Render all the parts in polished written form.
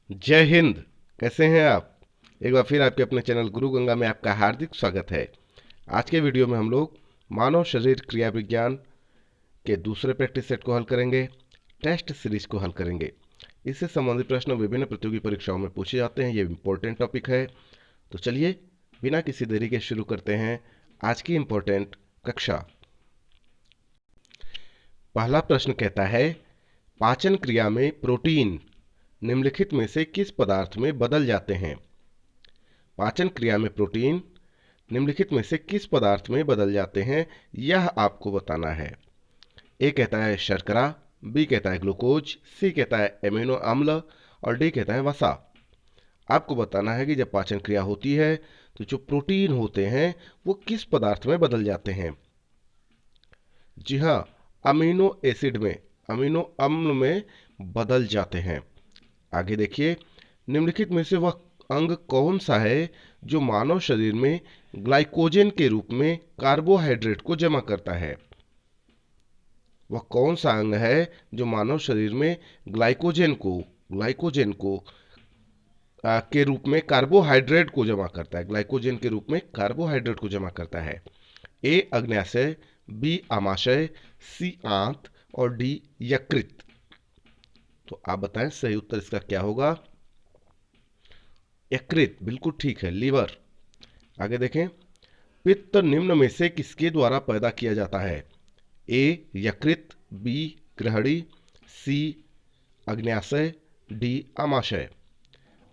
जय हिंद। कैसे हैं आप? एक बार फिर आपके अपने चैनल गुरु गंगा में आपका हार्दिक स्वागत है। आज के वीडियो में हम लोग मानव शरीर क्रिया विज्ञान के दूसरे प्रैक्टिस सेट को हल करेंगे। टेस्ट सीरीज को हल करेंगे। इससे संबंधित प्रश्न विभिन्न प्रतियोगी परीक्षाओं में पूछे जाते हैं। ये इम्पोर्टेंट टॉपिक है। तो चलिए बिना किसी देरी के शुरू करते हैं आज की इम्पोर्टेंट कक्षा। पहला प्रश्न कहता है, पाचन क्रिया में प्रोटीन निम्नलिखित में से किस पदार्थ में बदल जाते हैं? पाचन क्रिया में प्रोटीन निम्नलिखित में से किस पदार्थ में बदल जाते हैं, यह आपको बताना है। ए कहता है शर्करा, बी कहता है ग्लूकोज, सी कहता है एमिनो अम्ल और डी कहता है वसा। आपको बताना है कि जब पाचन क्रिया होती है तो जो प्रोटीन होते हैं वो किस पदार्थ में बदल जाते हैं। जी हाँ, अमीनो एसिड में, अमीनो अम्ल में बदल जाते हैं। आगे देखिए, निम्नलिखित में से वह अंग कौन सा है जो मानव शरीर में ग्लाइकोजन के रूप में कार्बोहाइड्रेट को जमा करता है? वह कौन सा अंग है जो मानव शरीर में ग्लाइकोजन को के रूप में कार्बोहाइड्रेट को जमा करता है, ग्लाइकोजन के रूप में कार्बोहाइड्रेट को जमा करता है? ए अग्न्याशय, बी आमाशय, सी आंत और डी यकृत। तो आप बताएं सही उत्तर इसका क्या होगा। यकृत बिल्कुल ठीक है, लीवर। आगे देखें, पित्त निम्न में से किसके द्वारा पैदा किया जाता है? ए यकृत, बी ग्रहणी, सी अग्न्याशय, डी आमाशय।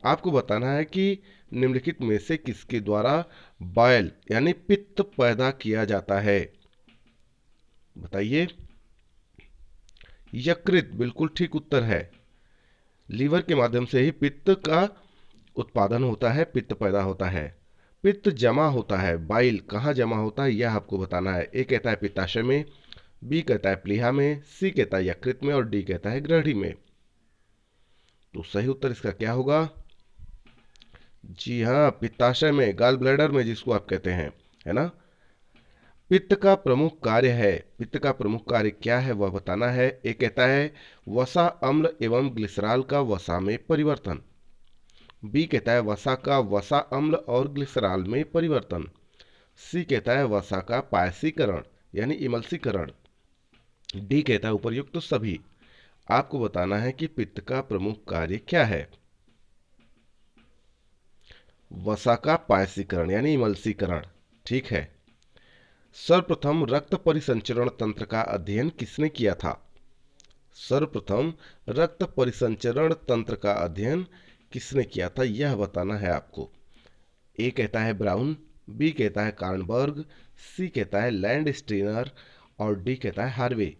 आपको बताना है कि निम्नलिखित में से किसके द्वारा बायल यानी पित्त पैदा किया जाता है। बताइए। यकृत बिल्कुल ठीक उत्तर है। लीवर के माध्यम से ही पित्त का उत्पादन होता है, पित्त पैदा होता है। पित्त जमा होता है, बाइल कहाँ जमा होता है यह आपको बताना है। ए कहता है पित्ताशय में, बी कहता है प्लीहा में, सी कहता है यकृत में और डी कहता है ग्रहणी में। तो सही उत्तर इसका क्या होगा? जी हाँ, पित्ताशय में, गॉल ब्लैडर में जिसको आप कहते हैं, है ना। पित्त का प्रमुख कार्य है, पित्त का प्रमुख कार्य क्या है वह बताना है। ए कहता है वसा अम्ल एवं ग्लिसरॉल का वसा में परिवर्तन, बी कहता है वसा का वसा अम्ल और ग्लिसरॉल में परिवर्तन, सी कहता है वसा का पायसीकरण यानी इमल्सीकरण, डी कहता है उपर्युक्त तो सभी। आपको बताना है कि पित्त का प्रमुख कार्य क्या है। वसा का पायसीकरण यानी इमल्सीकरण, ठीक है। सर्वप्रथम रक्त परिसंचरण तंत्र का अध्ययन किसने किया था? सर्वप्रथम रक्त परिसंचरण तंत्र का अध्ययन किसने किया था यह बताना है आपको। ए कहता है ब्राउन, बी कहता है कार्नबर्ग, सी कहता है लैंड स्टीनर और डी कहता है हार्वे।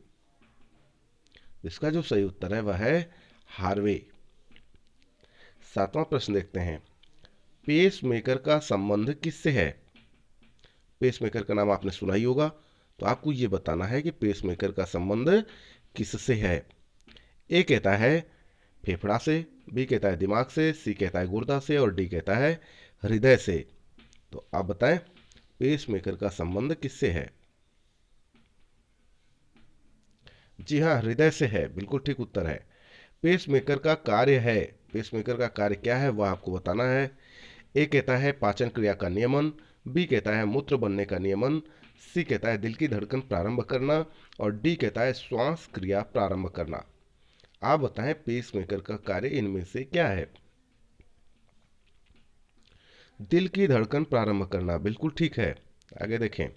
इसका जो सही उत्तर है वह है हार्वे। सातवां प्रश्न देखते हैं, पेस मेकर का संबंध किससे है? पेसमेकर का नाम आपने सुना ही होगा, तो आपको ये बताना है कि पेसमेकर का संबंध किससे है। ए कहता है फेफड़ा से, बी कहता है दिमाग से, सी कहता है गुर्दा से और डी कहता है हृदय से। तो आप बताएं पेसमेकर का संबंध किससे है? जी हाँ, हृदय से है, बिल्कुल ठीक उत्तर है। पेसमेकर का कार्य है, पेसमेकर का कार्य क्या है वह आपको बताना है। ए कहता है पाचन क्रिया का नियमन, बी कहता है मूत्र बनने का नियमन, सी कहता है दिल की धड़कन प्रारंभ करना और डी कहता है श्वास क्रिया प्रारंभ करना। आप बताएं पेसमेकर का कार्य इनमें से क्या है। दिल की धड़कन प्रारंभ करना बिल्कुल ठीक है। आगे देखें,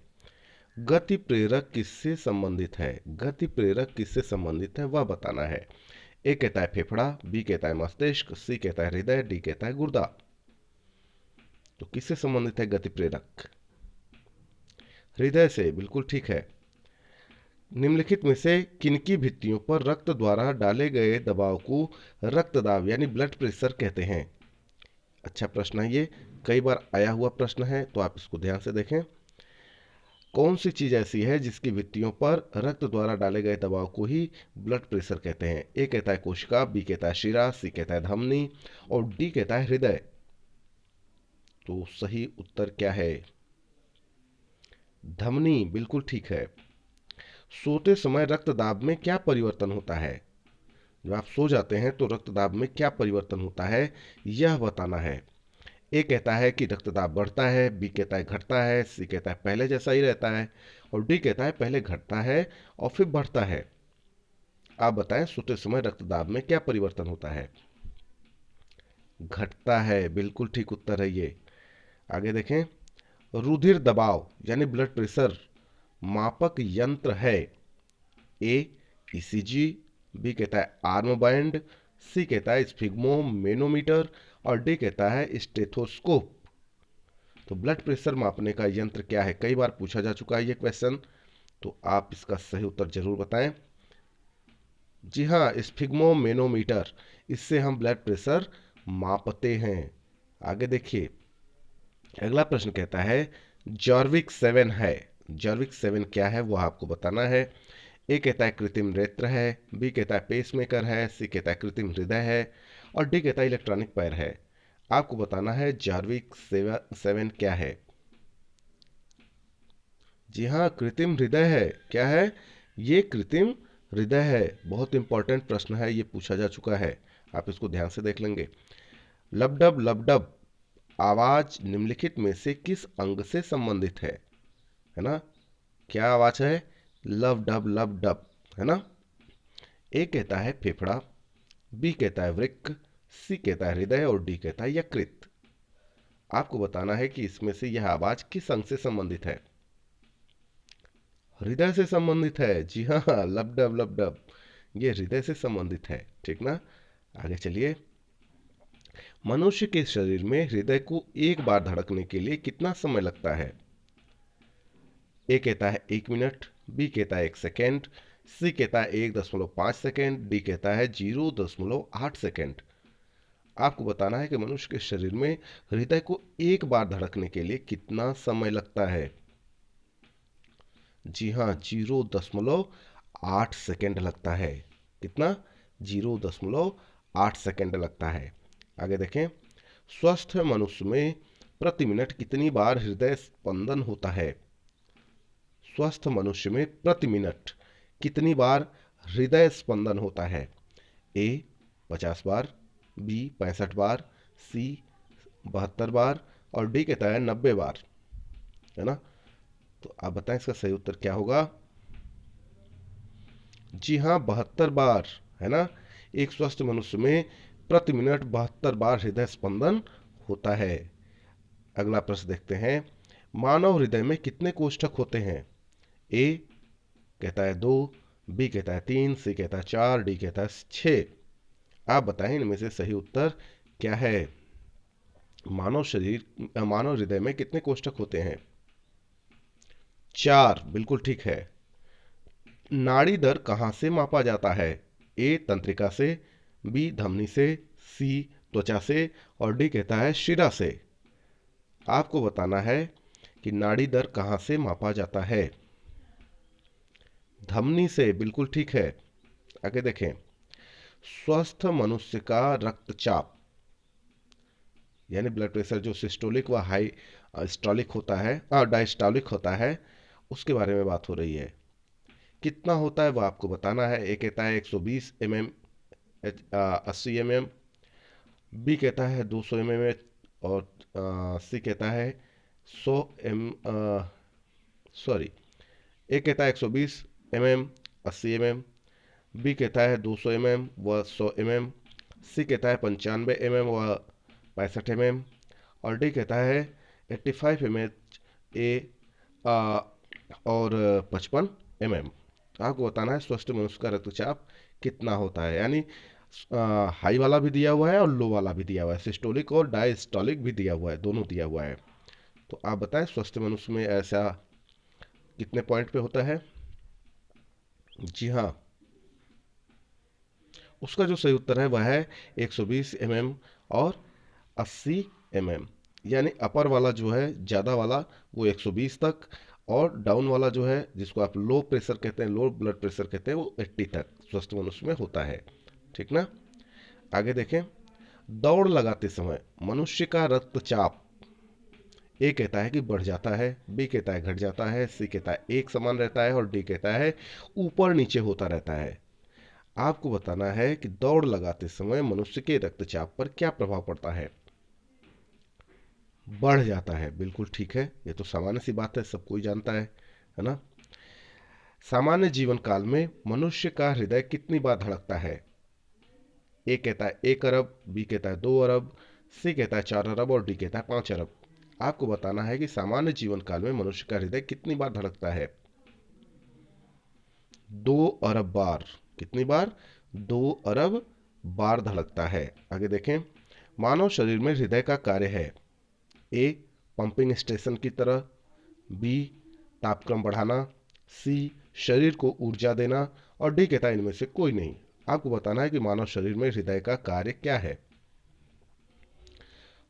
गति प्रेरक किससे संबंधित है? गति प्रेरक किससे संबंधित है वह बताना है। ए कहता है फेफड़ा, बी कहता है मस्तिष्क, सी कहता है हृदय, डी कहता है गुर्दा। तो किससे संबंधित है गति प्रेरक? हृदय से, बिल्कुल ठीक है। निम्नलिखित में से किनकी भित्तियों पर रक्त द्वारा डाले गए दबाव को रक्तदाब यानी ब्लड प्रेशर कहते हैं? अच्छा प्रश्न है ये, कई बार आया हुआ प्रश्न है, तो आप इसको ध्यान से देखें। कौन सी चीज ऐसी है जिसकी भित्तियों पर रक्त द्वारा डाले गए दबाव को ही ब्लड प्रेशर कहते हैं? ए कहता है कोशिका, बी कहता है शिरा, सी कहता है धमनी और डी कहता है हृदय। तो सही उत्तर क्या है? धमनी, बिल्कुल ठीक है। सोते समय रक्तदाब में क्या परिवर्तन होता है? जब आप सो जाते हैं तो रक्तदाब में क्या परिवर्तन होता है यह बताना है। ए कहता है कि रक्तदाब बढ़ता है, बी कहता है घटता है, सी कहता है पहले जैसा ही रहता है और डी कहता है पहले घटता है और फिर बढ़ता है। आप बताएं सोते समय रक्तदाब में क्या परिवर्तन होता है। घटता है, बिल्कुल ठीक उत्तर है ये। आगे देखें, रुधिर दबाव यानी ब्लड प्रेशर मापक यंत्र है। ए ईसीजी, बी कहता है आर्म बैंड, सी कहता है स्फिग्मो मेनोमीटर और डी कहता है स्टेथोस्कोप। तो ब्लड प्रेशर मापने का यंत्र क्या है, कई बार पूछा जा चुका है ये क्वेश्चन, तो आप इसका सही उत्तर जरूर बताएं। जी हाँ, स्फिग्मो मेनोमीटर, इससे हम ब्लड प्रेशर मापते हैं। आगे देखिए, अगला प्रश्न कहता है जॉर्विक 7 है। जॉर्विक 7 क्या है वो आपको बताना है। ए कहता है कृत्रिम नेत्र है, बी कहता है पेसमेकर है, सी कहता है कृत्रिम हृदय है और डी कहता है इलेक्ट्रॉनिक पैर है। आपको बताना है जॉर्विक 7 क्या है। जी हाँ, कृत्रिम हृदय है। क्या है ये? कृत्रिम हृदय है। बहुत इंपॉर्टेंट प्रश्न है, ये पूछा जा चुका है, आप इसको ध्यान से देख लेंगे। लबडब लबडब आवाज निम्नलिखित में से किस अंग से संबंधित है ना? क्या आवाज है? लव डब लब डब, है ना? ए कहता है फेफड़ा, बी कहता है वृक्क, सी कहता है हृदय और डी कहता है यकृत। आपको बताना है कि इसमें से यह आवाज किस अंग से संबंधित है। हृदय से संबंधित है। जी हाँ, लब डब लब डब, ये हृदय से संबंधित है, ठीक ना? आगे चलिए, मनुष्य के शरीर में हृदय को एक बार धड़कने के लिए कितना समय लगता है। ए कहता है 1 मिनट, बी कहता है 1 सेकेंड, सी कहता है 1.5 सेकेंड, डी कहता है 0.8 सेकेंड। आपको बताना है कि मनुष्य के शरीर में हृदय को एक बार धड़कने के लिए कितना समय लगता है। जी हाँ, 0.8 सेकेंड लगता है। कितना? 0.8 सेकेंड लगता है। आगे देखें, स्वस्थ मनुष्य में प्रति मिनट कितनी बार हृदय स्पंदन होता है। स्वस्थ मनुष्य में प्रति मिनट कितनी बार हृदय स्पंदन होता है। ए 50 बार, बी 65 बार, सी 72 बार और डी कहता है 90 बार, है ना? तो आप बताएं इसका सही उत्तर क्या होगा। जी हाँ, 72 बार, है ना? एक स्वस्थ मनुष्य में प्रति मिनट 72 बार हृदय स्पंदन होता है। अगला प्रश्न देखते हैं, मानव हृदय में कितने कोष्ठक होते हैं। ए कहता है 2, बी कहता है 3, सी कहता है 4, डी कहता है 6। आप बताएं इनमें से सही उत्तर क्या है। मानव हृदय में कितने कोष्ठक होते हैं। 4, बिल्कुल ठीक है। नाड़ी दर कहाँ से मापा जाता है। ए तंत्रिका से, बी धमनी से, सी त्वचा से और डी कहता है शिरा से। आपको बताना है कि नाड़ी दर कहाँ से मापा जाता है। धमनी से, बिल्कुल ठीक है। आगे देखें, स्वस्थ मनुष्य का रक्तचाप यानी ब्लड प्रेशर जो सिस्टोलिक व हाई स्टॉलिक होता है, डायस्टॉलिक होता है, उसके बारे में बात हो रही है। कितना होता है वो आपको बताना है। ए कहता है 120 mm, 80 mm, बी कहता है 200 mm और सी कहता है 100 एम सॉरी ए कहता है 120 mm, 80 mm, बी कहता है 200 mm व 100 mm, सी कहता है 95 mm व 65 mm और डी कहता है 85 mm ए और 55 mm। आपको बताना है स्वस्थ मनुष्य का रक्तचाप कितना होता है, यानी हाई वाला भी दिया हुआ है और लो वाला भी दिया हुआ है, सिस्टोलिक और डायस्टोलिक भी दिया हुआ है, दोनों दिया हुआ है। तो आप बताएं स्वस्थ मनुष्य में ऐसा कितने पॉइंट पे होता है। जी हाँ, उसका जो सही उत्तर है वह है 120 mm और 80 mm, यानी अपर वाला जो है ज़्यादा वाला वो 120 तक और डाउन वाला जो है जिसको आप लो प्रेशर कहते हैं, लो ब्लड प्रेशर कहते हैं, वो 80 तक स्वस्थ मनुष्य में होता है, ठीक ना? आगे देखें, दौड़ लगाते समय मनुष्य का रक्तचाप ए कहता है कि बढ़ जाता है, बी कहता है घट जाता है, सी कहता है एक समान रहता है और डी कहता है ऊपर नीचे होता रहता है। आपको बताना है कि दौड़ लगाते समय मनुष्य के रक्तचाप पर क्या प्रभाव पड़ता है। बढ़ जाता है, बिल्कुल ठीक है, ये तो सामान्य सी बात है, सब कोई जानता है ना। सामान्य जीवन काल में मनुष्य का हृदय कितनी बार धड़कता है। ए कहता है 1 अरब, बी कहता है 2 अरब, सी कहता है 4 अरब और डी कहता है 5 अरब। आपको बताना है कि सामान्य जीवन काल में मनुष्य का हृदय कितनी बार धड़कता है। 2 अरब बार। कितनी बार? 2 अरब बार धड़कता है। आगे देखें, मानव शरीर में हृदय का कार्य है। ए पंपिंग स्टेशन की तरह, बी तापक्रम बढ़ाना, सी शरीर को ऊर्जा देना और डी कहता है इनमें से कोई नहीं। आपको बताना है कि मानव शरीर में हृदय का कार्य क्या है।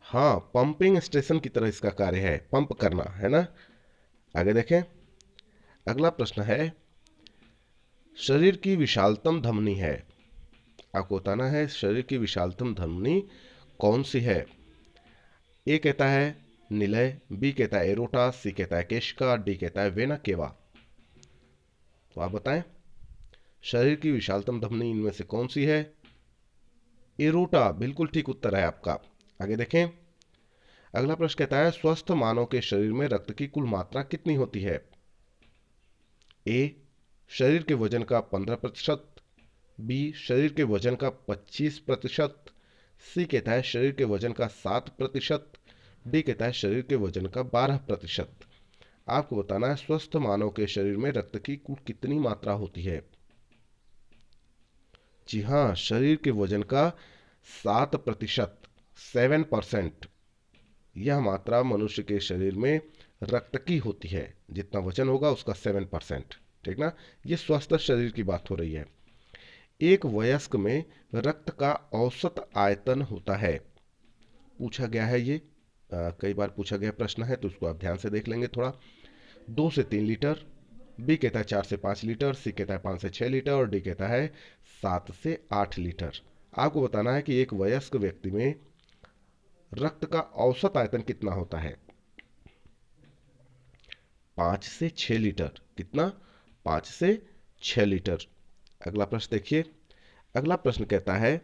हाँ, पंपिंग स्टेशन की तरह इसका कार्य है, पंप करना, है ना। आगे देखें, अगला प्रश्न है, शरीर की विशालतम धमनी है। आपको बताना है शरीर की विशालतम धमनी कौन सी है। ए कहता है निलय, बी कहता है एरोटा, सी कहता है केशिका, डी कहता है वेना केवा। तो आप बताएं, शरीर की विशालतम धमनी इनमें से कौन सी है। एरोटा, बिल्कुल ठीक उत्तर है आपका। आगे देखें, अगला प्रश्न कहता है स्वस्थ मानव के शरीर में रक्त की कुल मात्रा कितनी होती है। ए शरीर के वजन का 15%, बी शरीर के वजन का 25%, सी कहता है शरीर के वजन का 7%, डी कहता है शरीर के वजन का 12%। आपको बताना है स्वस्थ मानव के शरीर में रक्त की कुल कितनी मात्रा होती है। जी हाँ, शरीर के वजन का 7%, 7%, यह मात्रा मनुष्य के शरीर में रक्त की होती है। जितना वजन होगा उसका 7%, ठीक ना। ये स्वस्थ शरीर की बात हो रही है। एक वयस्क में रक्त का औसत आयतन होता है। पूछा गया है ये, कई बार पूछा गया प्रश्न है, तो उसको आप ध्यान से देख लेंगे थोड़ा। 2 से 3 लीटर, बी कहता है 4 से 5 लीटर, सी कहता है 5 से 6 लीटर और डी कहता है 7 से 8 लीटर। आपको बताना है कि एक वयस्क व्यक्ति में रक्त का औसत आयतन कितना होता है। 5 से 6 लीटर। कितना? 5 से 6 लीटर। अगला प्रश्न देखिए, अगला प्रश्न कहता है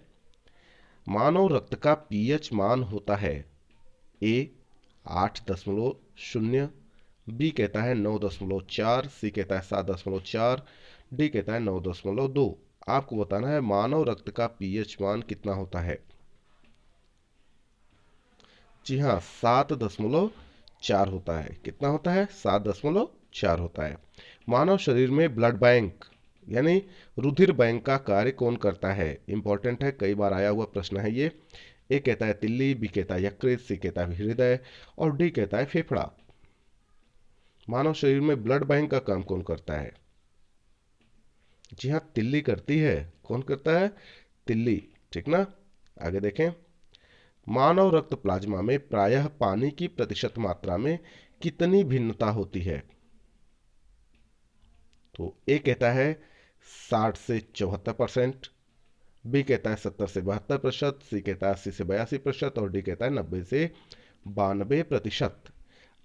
मानव रक्त का पीएच मान होता है। ए 8.0, बी कहता है 9.4, सी कहता है 7.4, डी कहता है 9.2। आपको बताना है मानव रक्त का पीएच मान कितना होता है। जी हाँ, 7.4 होता है। कितना होता है? 7.4 होता है। मानव शरीर में ब्लड बैंक यानी रुधिर बैंक का कार्य कौन करता है। इंपॉर्टेंट है, कई बार आया हुआ प्रश्न है ये। ए कहता है तिल्ली, बी कहता है यकृत, सी कहता है हृदय और डी कहता है फेफड़ा। मानव शरीर में ब्लड बैंक का काम कौन करता है। जी हाँ, तिल्ली करती है। कौन करता है? तिल्ली, ठीक ना। आगे देखें, मानव रक्त प्लाज्मा में प्रायः पानी की प्रतिशत मात्रा में कितनी भिन्नता होती है। तो ए कहता है 60 से 74%, बी कहता है 70 से 72%, सी कहता है 80 से 82% और डी कहता है 90 से 92%।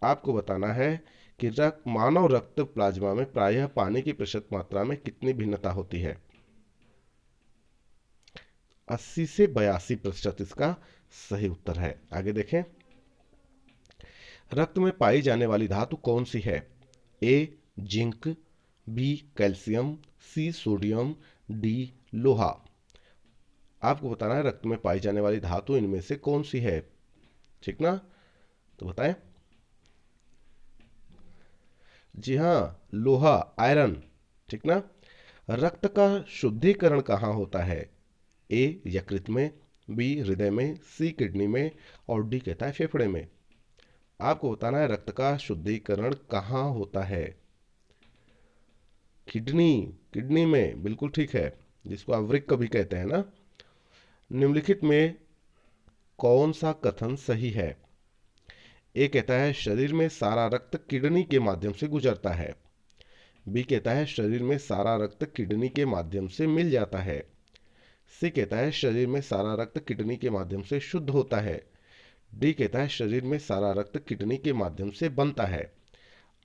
आपको बताना है कि मानव रक्त प्लाज्मा में प्रायः पानी की प्रतिशत मात्रा में कितनी भिन्नता होती है। 80 से 82% इसका सही उत्तर है। आगे देखें, रक्त में पाई जाने वाली धातु कौन सी है। A zinc, B calcium, C sodium, D लोहा। आपको बताना है रक्त में पाई जाने वाली धातु इनमें से कौन सी है, ठीक ना। तो बताएं। जी हाँ, लोहा, आयरन, ठीक ना। रक्त का शुद्धिकरण कहाँ होता है। ए यकृत में, बी हृदय में, सी किडनी में और डी कहता है फेफड़े में। आपको बताना है रक्त का शुद्धिकरण कहाँ होता है। किडनी, किडनी में, बिल्कुल ठीक है, जिसको आप वृक्क भी कहते हैं ना। निम्नलिखित में कौन सा कथन सही है। ए कहता है शरीर में सारा रक्त किडनी के माध्यम से गुजरता है, बी कहता है शरीर में सारा रक्त किडनी के माध्यम से मिल जाता है, सी कहता है शरीर में सारा रक्त किडनी के माध्यम से शुद्ध होता है, डी कहता है शरीर में सारा रक्त किडनी के माध्यम से बनता है।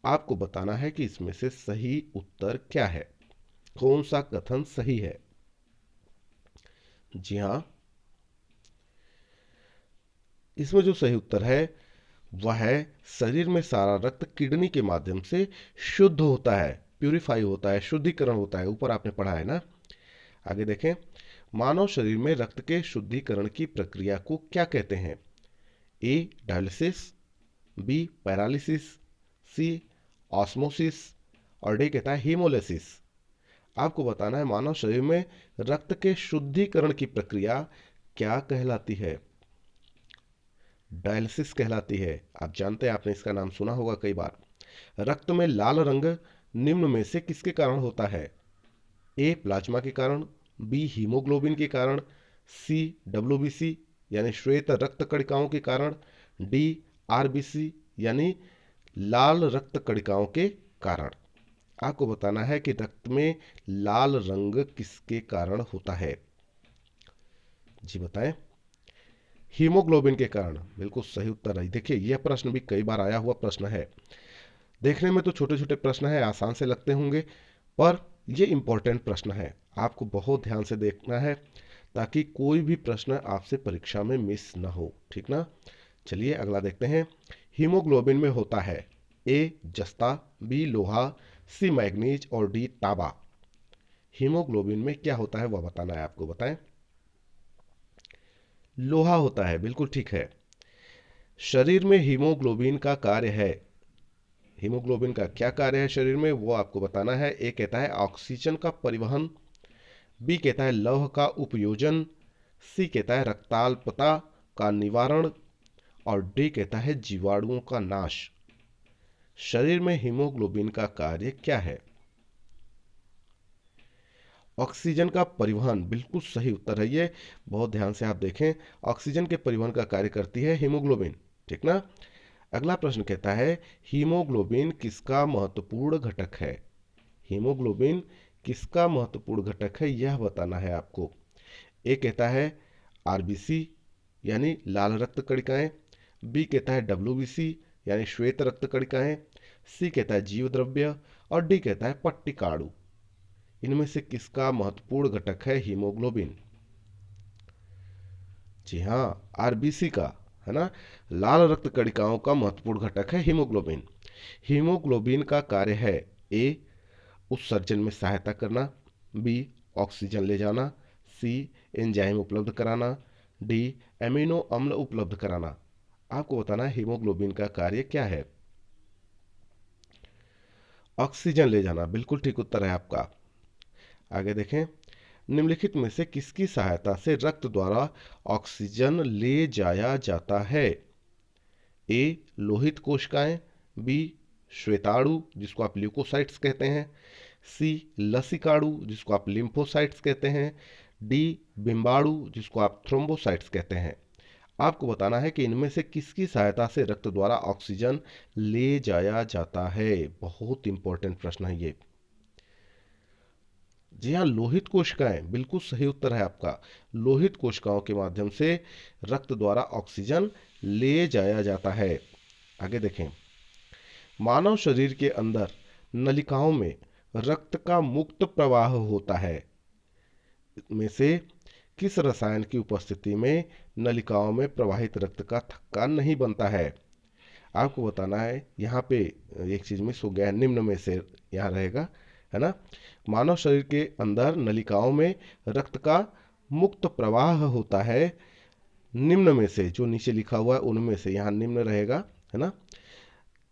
आपको बताना है कि इसमें से सही उत्तर क्या है, कौन सा कथन सही है। जी हाँ, इसमें जो सही उत्तर है वह है शरीर में सारा रक्त किडनी के माध्यम से शुद्ध होता है, प्यूरिफाई होता है, शुद्धिकरण होता है। ऊपर आपने पढ़ा है ना। आगे देखें, मानव शरीर में रक्त के शुद्धिकरण की प्रक्रिया को क्या कहते हैं? ए डायलिसिस, बी पैरालिसिस, सी ऑस्मोसिस और डी कहता है हीमोलिसिस। आपको बताना है मानव शरीर में रक्त के शुद्धिकरण की प्रक्रिया क्या कहलाती है? डायलिसिस कहलाती है। आप जानते हैं, आपने इसका नाम सुना होगा कई बार। रक्त में लाल रंग निम्न में से किसके कारण होता है? ए प्लाज्मा के कारण, बी हीमोग्लोबिन के कारण, सी डब्ल्यूबीसी यानी श्वेत रक्त कणिकाओं के कारण, डी आरबीसी यानी लाल रक्त कणिकाओं के कारण। आपको बताना है कि रक्त में लाल रंग किसके कारण होता है? जी बताएं। हीमोग्लोबिन के कारण, बिल्कुल सही उत्तर है। देखिए, यह प्रश्न भी कई बार आया हुआ प्रश्न है। देखने में तो छोटे छोटे प्रश्न है, आसान से लगते होंगे, पर ये इंपॉर्टेंट प्रश्न है। आपको बहुत ध्यान से देखना है ताकि कोई भी प्रश्न आपसे परीक्षा में मिस ना हो, ठीक ना। चलिए अगला देखते हैं। हीमोग्लोबिन में होता है ए जस्ता, बी लोहा, सी मैग्नीज और डी तांबा। हीमोग्लोबिन में क्या होता है वह बताना है आपको। बताएं। लोहा होता है, बिल्कुल ठीक है। शरीर में हीमोग्लोबिन का कार्य है। हीमोग्लोबिन का क्या कार्य है शरीर में, वो आपको बताना है। ए कहता है ऑक्सीजन का परिवहन, बी कहता है लौह का उपयोजन, सी कहता है रक्ताल्पता का निवारण और डी कहता है जीवाणुओं का नाश। शरीर में हीमोग्लोबिन का कार्य क्या है? ऑक्सीजन का परिवहन, बिल्कुल सही उत्तर है ये। बहुत ध्यान से आप देखें, ऑक्सीजन के परिवहन का कार्य करती है हीमोग्लोबिन, ठीक ना। अगला प्रश्न कहता है हीमोग्लोबिन किसका महत्वपूर्ण घटक है? हीमोग्लोबिन किसका महत्वपूर्ण घटक है यह बताना है आपको। ए कहता है आरबीसी यानी लाल रक्त कणिकाएं, बी कहता है डब्ल्यूबीसी यानी श्वेत रक्त कणिकाएं, सी कहता है जीव द्रव्य और डी कहता है पट्टिकाणु। इनमें से किसका महत्वपूर्ण घटक है हीमोग्लोबिन? जी हाँ, आरबीसी का, है ना। लाल रक्त कणिकाओं का महत्वपूर्ण घटक है हीमोग्लोबिन। हीमोग्लोबिन का कार्य है ए उत्सर्जन में सहायता करना, बी ऑक्सीजन ले जाना, सी एंजाइम उपलब्ध कराना, डी एमिनो अम्ल उपलब्ध कराना। आपको बताना है हीमोग्लोबिन का कार्य क्या है। ऑक्सीजन ले जाना, बिल्कुल ठीक उत्तर है आपका। आगे देखें, निम्नलिखित में से किसकी सहायता से रक्त द्वारा ऑक्सीजन ले जाया जाता है? ए लोहित कोशिकाएं, बी श्वेताणु जिसको आप ल्यूकोसाइट्स कहते हैं, सी लसिकाणु जिसको आप लिम्फोसाइट्स कहते हैं, डी बिम्बाणु जिसको आप थ्रोम्बोसाइट्स कहते हैं। आपको बताना है कि इनमें से किसकी सहायता से रक्त द्वारा ऑक्सीजन ले जाया जाता है। बहुत इंपॉर्टेंट प्रश्न है ये। जी हाँ, लोहित कोशिकाएं, बिल्कुल सही उत्तर है आपका। लोहित कोशिकाओं के माध्यम से रक्त द्वारा ऑक्सीजन ले जाया जाता है। आगे देखें, मानव शरीर के अंदर नलिकाओं में रक्त का मुक्त प्रवाह होता है। में से किस रसायन की उपस्थिति में नलिकाओं में प्रवाहित रक्त का थक्का नहीं बनता है? आपको बताना है। यहाँ पे एक चीज मिस हो गया है, निम्न में से यहाँ रहेगा, है ना। मानव शरीर के अंदर नलिकाओं में रक्त का मुक्त प्रवाह होता है। निम्न में से, जो नीचे लिखा हुआ है उनमें से यहाँ निम्न रहेगा, है ना।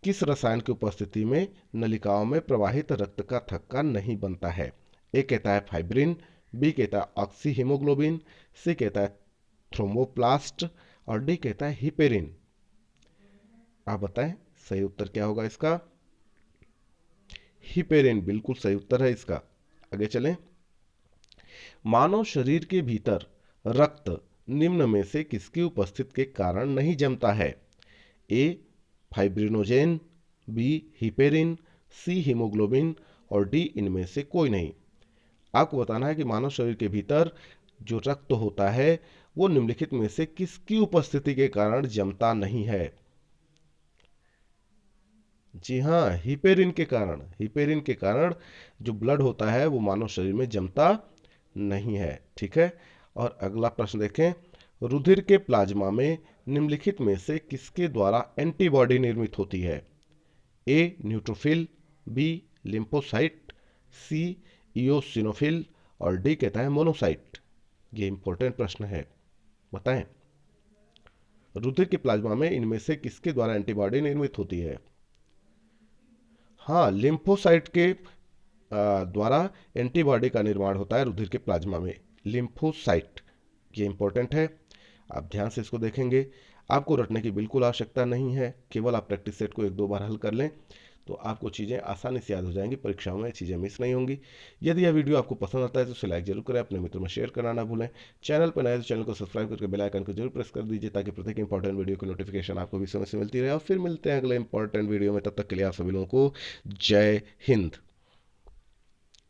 किस रसायन की उपस्थिति में नलिकाओं में प्रवाहित रक्त का थक्का नहीं बनता है? ए कहता है फाइब्रिन, बी कहता है ऑक्सी हीमोग्लोबिन, सी कहता है थ्रोम्बोप्लास्ट और डी कहता है हिपेरिन। आप बताएं सही उत्तर क्या होगा इसका। हिपेरिन, बिल्कुल सही उत्तर है इसका। आगे चलें। मानव शरीर के भीतर रक्त निम्न में से किसकी उपस्थिति के कारण नहीं जमता है? ए फाइब्रिनोजेन, बी हिपेरिन, सी हीमोग्लोबिन और डी इनमें से कोई नहीं। आपको बताना है कि मानव शरीर के भीतर जो रक्त होता है वो निम्नलिखित में से किसकी उपस्थिति के कारण जमता नहीं है? जी हाँ, हिपेरिन के कारण। हिपेरिन के कारण जो ब्लड होता है वो मानव शरीर में जमता नहीं है, ठीक है। और अगला प्रश्न देखें, रुधिर के प्लाज्मा में निम्नलिखित में से किसके द्वारा एंटीबॉडी निर्मित होती है? ए न्यूट्रोफिल, बी लिम्फोसाइट, सी इओसिनोफिल और डी कहता है मोनोसाइट। ये इंपॉर्टेंट प्रश्न है, बताएं। रुधिर के प्लाज्मा में इनमें से किसके द्वारा एंटीबॉडी निर्मित होती है? हाँ, लिम्फोसाइट के द्वारा एंटीबॉडी का निर्माण होता है रुधिर के प्लाज्मा में, लिम्फोसाइट। ये इंपॉर्टेंट है, आप ध्यान से इसको देखेंगे। आपको रटने की बिल्कुल आवश्यकता नहीं है, केवल आप प्रैक्टिस सेट को 1-2 बार हल कर लें तो आपको चीज़ें आसानी से याद हो जाएंगी, परीक्षाओं में चीज़ें मिस नहीं होंगी। यदि यह वीडियो आपको पसंद आता है तो उसे लाइक जरूर करें, अपने मित्रों में शेयर करना ना भूलें। चैनल पर नए हैं तो चैनल को सब्सक्राइब करके बेल आइकन को जरूर प्रेस कर दीजिए ताकि प्रत्येक इंपॉर्टेंट वीडियो की नोटिफिकेशन आपको भी समय से मिलती रहे। और फिर मिलते हैं अगले इंपॉर्टेंट वीडियो में, तब तक के लिए आप सभी लोगों को जय हिंद।